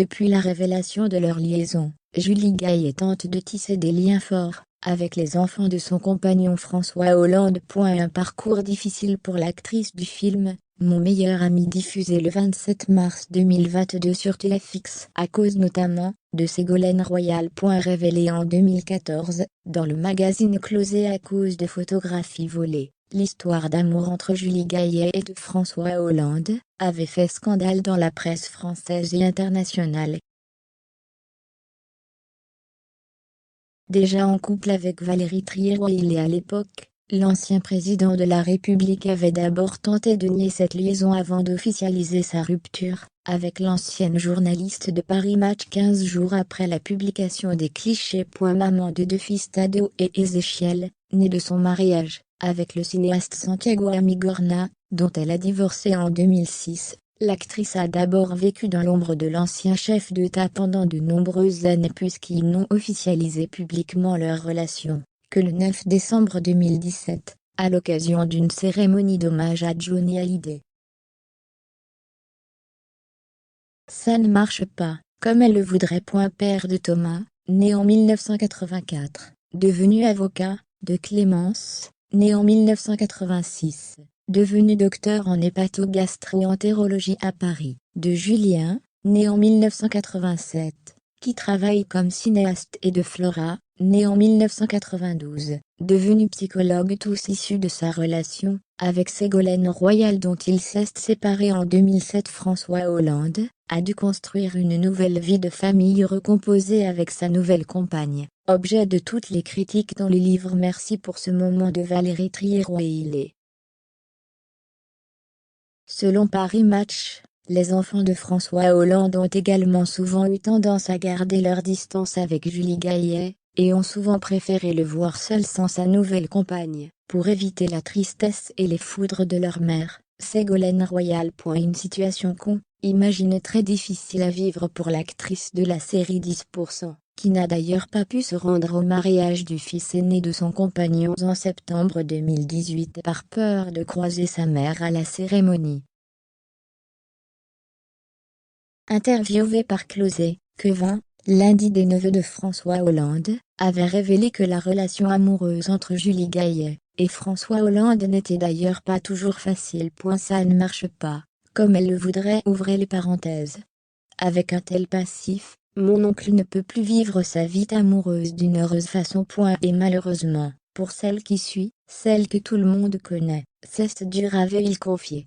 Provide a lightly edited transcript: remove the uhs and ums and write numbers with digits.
Depuis la révélation de leur liaison, Julie Gaillet tente de tisser des liens forts avec les enfants de son compagnon François Hollande. Un parcours difficile pour l'actrice du film Mon meilleur ami, diffusé le 27 mars 2022 sur TFX, à cause notamment de Ségolène Royal. Révélé en 2014 dans le magazine Closet à cause de photographies volées. L'histoire d'amour entre Julie Gaillet et de François Hollande avait fait scandale dans la presse française et internationale. Déjà en couple avec Valérie Trierweiler à l'époque, l'ancien président de la République avait d'abord tenté de nier cette liaison avant d'officialiser sa rupture avec l'ancienne journaliste de Paris Match 15 jours après la publication des clichés. Maman de deux fils Tadeo et Ezechiel, née de son mariage avec le cinéaste Santiago Amigorna, dont elle a divorcé en 2006. L'actrice a d'abord vécu dans l'ombre de l'ancien chef d'État pendant de nombreuses années puisqu'ils n'ont officialisé publiquement leur relation que le 9 décembre 2017, à l'occasion d'une cérémonie d'hommage à Johnny Hallyday. Ça ne marche pas, comme elle le voudrait. Père de Thomas, né en 1984, devenu avocat, de Clémence, né en 1986. Devenu docteur en hépatogastro-entérologie à Paris, de Julien, né en 1987, qui travaille comme cinéaste, et de Flora, née en 1992, devenu psychologue, tous issus de sa relation avec Ségolène Royal dont il s'est séparé en 2007. François Hollande a dû construire une nouvelle vie de famille recomposée avec sa nouvelle compagne, objet de toutes les critiques dans les livres. Merci pour ce moment de Valérie Trierweiler. Selon Paris Match, les enfants de François Hollande ont également souvent eu tendance à garder leur distance avec Julie Gaillet, et ont souvent préféré le voir seul sans sa nouvelle compagne, pour éviter la tristesse et les foudres de leur mère, Ségolène Royal. Une situation imagine très difficile à vivre pour l'actrice de la série 10%, qui n'a d'ailleurs pas pu se rendre au mariage du fils aîné de son compagnon en septembre 2018 par peur de croiser sa mère à la cérémonie. Interviewé par Closet, Kevin, lundi, des neveux de François Hollande, avait révélé que la relation amoureuse entre Julie Gaillet et François Hollande n'était d'ailleurs pas toujours facile. Ça ne marche pas, comme elle le voudrait. Ouvrez les parenthèses. Avec un tel passif, mon oncle ne peut plus vivre sa vie amoureuse d'une heureuse façon. Et malheureusement, pour celle qui suit, celle que tout le monde connaît, c'est dur, avait-il confié.